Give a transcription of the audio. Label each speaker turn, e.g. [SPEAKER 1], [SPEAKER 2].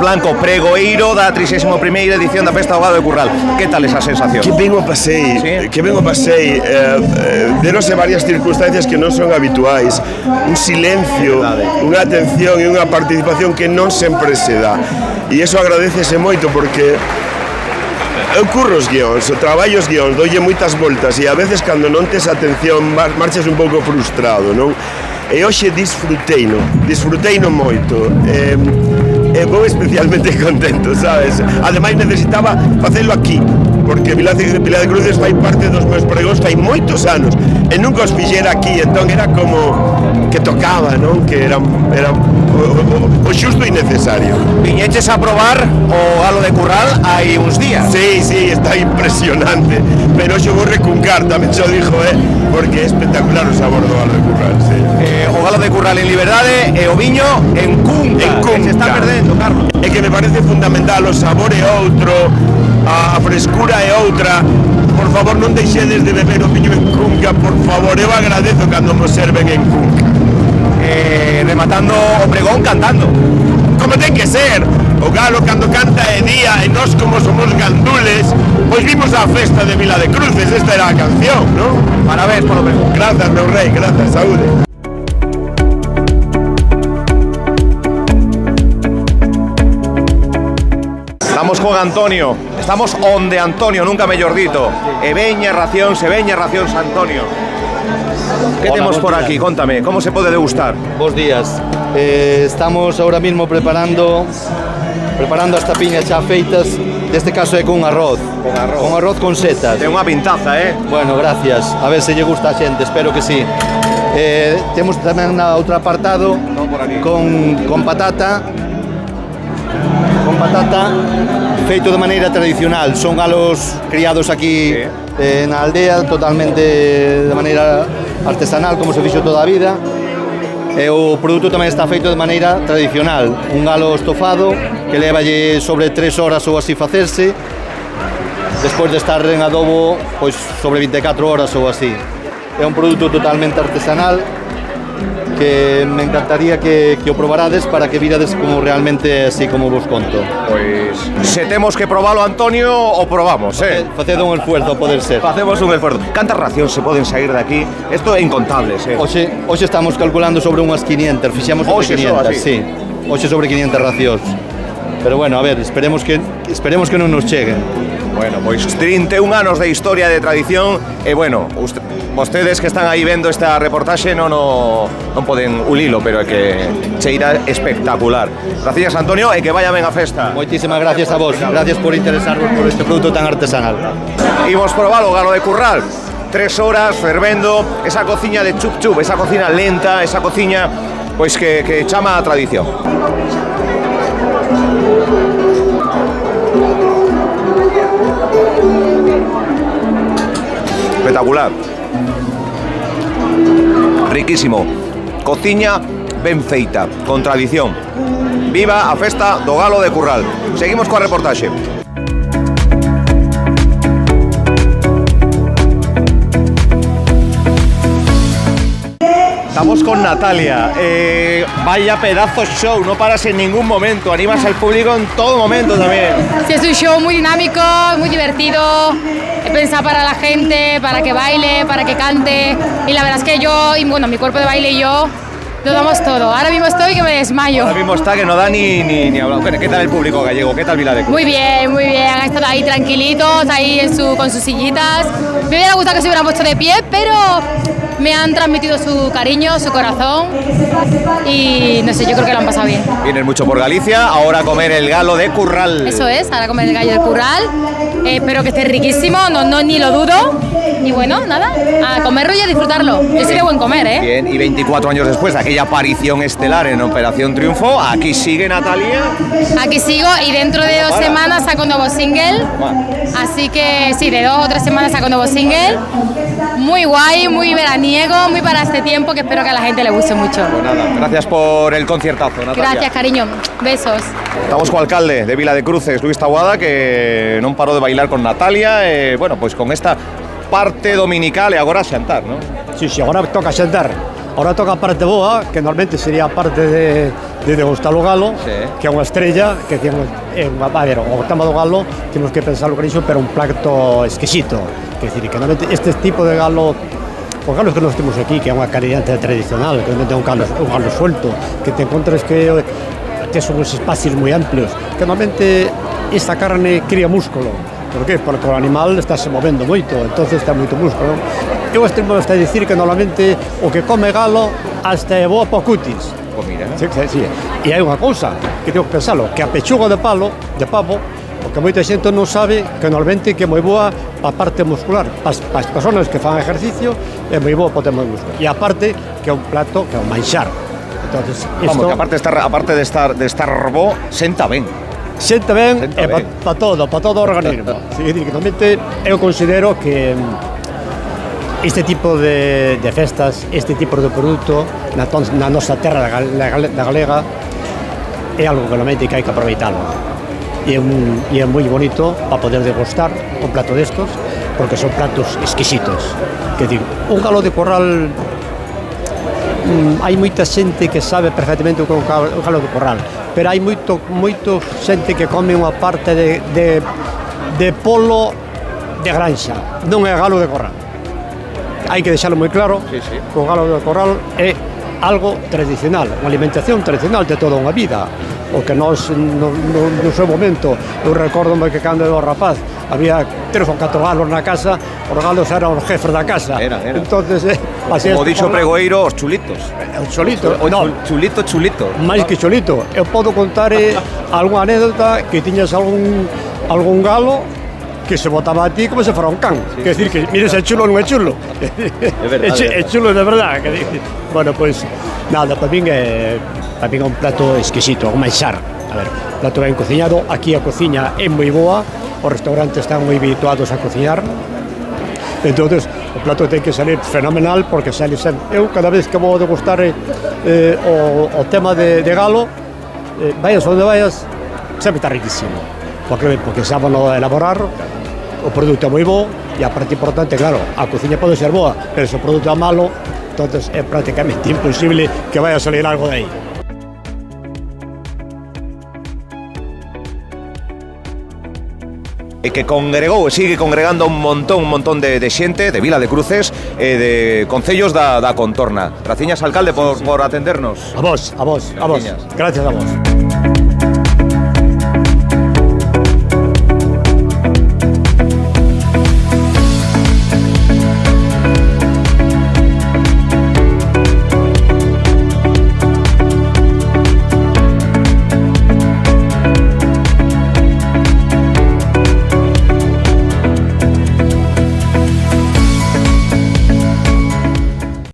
[SPEAKER 1] Blanco, pregoeiro da 31ª edición da Festa do Galo de Curral. Que tal esa sensación?
[SPEAKER 2] Que ben o pasei,
[SPEAKER 1] ¿Sí?
[SPEAKER 2] que ben o pasei. Deronse varias circunstancias que non son habituais. Un silencio, unha atención e unha participación que non sempre se dá. E iso agradecese moito porque eu curro os guións, o traballo os guións, doulle moitas voltas e a veces cando non tes atención marchas un pouco frustrado, non? E hoxe disfruteino moito. E vou especialmente contento, sabes? Ademais necesitaba facelo aquí, porque Vila de Cruces fai parte dos meus pregóns fai moitos anos e nunca os fixera aquí, entón era como que tocaba, non? Que era o xusto e necesario.
[SPEAKER 1] Viñeches a probar o Galo de Curral hai uns días.
[SPEAKER 2] Sí, está impresionante, pero xo vou recuncar, tamén xo dixo, porque é espectacular o sabor do Galo de Curral, sí.
[SPEAKER 1] O Galo de Curral en Liberdade e o viño en Cunca, que se está perdendo, Carlos.
[SPEAKER 2] É que me parece fundamental, o sabor é outro, a frescura é outra. Por favor, non deixedes de beber o viño en Cunca, por favor, eu agradezo cando nos serven en Cunca.
[SPEAKER 1] Rematando o pregón cantando.
[SPEAKER 2] Como ten que ser, o galo cando canta é día e nós como somos gandules, pois vimos a festa de Vila de Cruces, esta era a canción, non?
[SPEAKER 1] Parabéns polo pregón.
[SPEAKER 2] Grazas, meu rei, grazas, saúde.
[SPEAKER 1] Estamos con Antonio, estamos onde Antonio, nunca mellor dito. E veña racións, Antonio. Que temos por aquí? Contame, como se pode degustar?
[SPEAKER 3] Bos días. Estamos ahora mismo preparando as tapiñas xa feitas, deste caso é con arroz. Con arroz con setas.
[SPEAKER 1] Ten unha pintaza,
[SPEAKER 3] Bueno, gracias. A ver se lle gusta a xente, espero que sí. Temos tamén outro apartado con patata. Con patata feito de maneira tradicional. Son galos criados aquí na aldea, totalmente de maneira artesanal, como se fixo toda a vida. E o produto tamén está feito de maneira tradicional. Un galo estofado que levalle sobre 3 horas ou así facerse, despois de estar en adobo pois sobre 24 horas ou así. É un produto totalmente artesanal que me encantaría que o probarades para que virades como realmente así como vos conto.
[SPEAKER 1] Pois se temos que probalo, Antonio, o probamos,
[SPEAKER 3] Faced un esfuerzo, poder ser.
[SPEAKER 1] Facemos un esforzo. Cantas racións se poden sair de aquí? Isto é incontables,
[SPEAKER 3] Hoxe estamos calculando sobre unhas 500, fixemos sobre 500, sí. Hoxe sobre 500 racións. Pero bueno, a ver, esperemos que non nos cheguen.
[SPEAKER 1] Bueno, pois 31 anos de historia de tradición e bueno, vostedes que están aí vendo esta reportaxe non poden ulilo, pero é que cheira espectacular. Gracias, Antonio, e que vaya ben a festa.
[SPEAKER 3] Moitísimas gracias a vos, gracias por interesarvos por este produto tan artesanal.
[SPEAKER 1] Imos probar o Galo de Curral. 3 horas fervendo, esa cociña de chup chup, esa cocina lenta, esa cociña pois que chama a tradición. Espectacular. Riquísimo. Cociña ben feita, con tradición. Viva a festa do Galo de Curral. Seguimos coa reportaxe. Estamos con Natalia. Vaya pedazo show, no paras en ningún momento, animas al público en todo momento también.
[SPEAKER 4] Sí, es un show muy dinámico, muy divertido, pensado para la gente, para que baile, para que cante, y la verdad es que yo, y bueno, mi cuerpo de baile y yo, lo damos todo. Ahora mismo estoy que me desmayo.
[SPEAKER 1] Ahora mismo está que no da ni hablar. ¿Qué tal el público gallego? ¿Qué tal Vila de Cruces?
[SPEAKER 4] Muy bien, han estado ahí tranquilitos, ahí con sus sillitas. Me hubiera gustado que se hubieran puesto de pie, pero me han transmitido su cariño, su corazón y no sé, yo creo que lo han pasado bien.
[SPEAKER 1] Vienes mucho por Galicia, ahora a comer el Galo de Curral.
[SPEAKER 4] Eso es, ahora a comer el gallo del Curral. Espero que esté riquísimo, no ni lo dudo. Y bueno, nada, a comerlo y a disfrutarlo. Yo soy de buen comer,
[SPEAKER 1] Bien, y 24 años después de aquella aparición estelar en Operación Triunfo, aquí sigue Natalia.
[SPEAKER 4] Aquí sigo y dentro de 2 semanas saco un nuevo single. Así que sí, de 2 o 3 semanas saco un nuevo single. Muy guay, muy veraniego, muy para este tiempo, que espero que a la gente le guste mucho.
[SPEAKER 1] Pues nada, gracias por el conciertazo, Natalia.
[SPEAKER 4] Gracias, cariño. Besos.
[SPEAKER 1] Estamos co alcalde de Vila de Cruces, Luis Taboada, que non parou de bailar con Natalia, bueno, pois con esta parte dominical e agora xantar, non?
[SPEAKER 5] Sí, agora toca xantar. Ahora toca a parte boa, que normalmente sería a parte de de degustar o galo,
[SPEAKER 1] Sí.
[SPEAKER 5] que é unha estrella, que ten a ver, o tema do galo, temos que pensar con iso, pero un plato exquisito. Quer dizer, que normalmente este tipo de galo, os galos que nós temos aquí, que é unha calidad tradicional, que normalmente é un galo suelto, que te encontras que son uns espacios moi amplios, que normalmente esta carne cría músculo. Por qué? Porque o animal está se movendo moito, entonces está moito músculo. Eu extremo hasta dicir que normalmente o que come galo hasta é boa para o cutis.
[SPEAKER 1] Pues mira.
[SPEAKER 5] Sí. E hai unha cousa que tengo que pensalo, que a pechuga de pavo, o que moita xente non sabe, que normalmente que é moi boa a parte muscular, para as persoas que fan ejercicio é moi boa para o tema muscular. E aparte que é un plato, que é un manxar. Entonces,
[SPEAKER 1] Vamos, que aparte de estar bo, senta ben.
[SPEAKER 5] Senta ben e para todo o organismo. Sí, que normalmente eu considero que este tipo de festas, este tipo de produto na nosa terra da galega é algo que normalmente hai que aproveitalo. E é moi bonito para poder degustar un plato destos, porque son platos exquisitos. Que digo, un galo de corral, hai moita xente que sabe perfectamente o que é un galo de corral, pero hai moito xente que come unha parte de polo de granxa, non é galo de corral. Hai que deixarlo moi claro,
[SPEAKER 1] Sí.
[SPEAKER 5] que o galo de corral é algo tradicional, unha alimentación tradicional de toda unha vida. O que nós, no seu momento, eu recordome que cando era rapaz, había 3 ou 4 galos na casa, os galos eran os jefes da casa.
[SPEAKER 1] Era.
[SPEAKER 5] Entonces,
[SPEAKER 1] Como dixo pregoeiro, os chulitos.
[SPEAKER 5] o cholito, non,
[SPEAKER 1] Chulito.
[SPEAKER 5] máis que cholito. Eu podo contar algunha anécdota que tiñas algún galo que se botaba a ti como se fora un can. Quer decir que, mires, é chulo ou non é chulo. É chulo de verdad. Bueno, pois, nada, para min é un plato exquisito, un manxar. A ver, un plato ben cociñado. Aquí a cociña é moi boa, os restaurantes están moi habituados a cociñar. Entonces, o plato ten que salir fenomenal, porque sale sempre. Eu, cada vez que vou degustar o tema de galo, vayas onde vayas, sempre está riquísimo. Porque sábano elaborar, o produto é moi bo, e a parte importante, claro, a cociña pode ser boa, pero se o produto é malo, entonces é prácticamente imposible que vaya a salir algo de aí.
[SPEAKER 1] E que congregou e sigue congregando un montón de xente de Vila de Cruces e de concellos da contorna. Graciñas, alcalde, por atendernos.
[SPEAKER 5] A vos.
[SPEAKER 1] Graciñas.
[SPEAKER 5] Gracias a vos.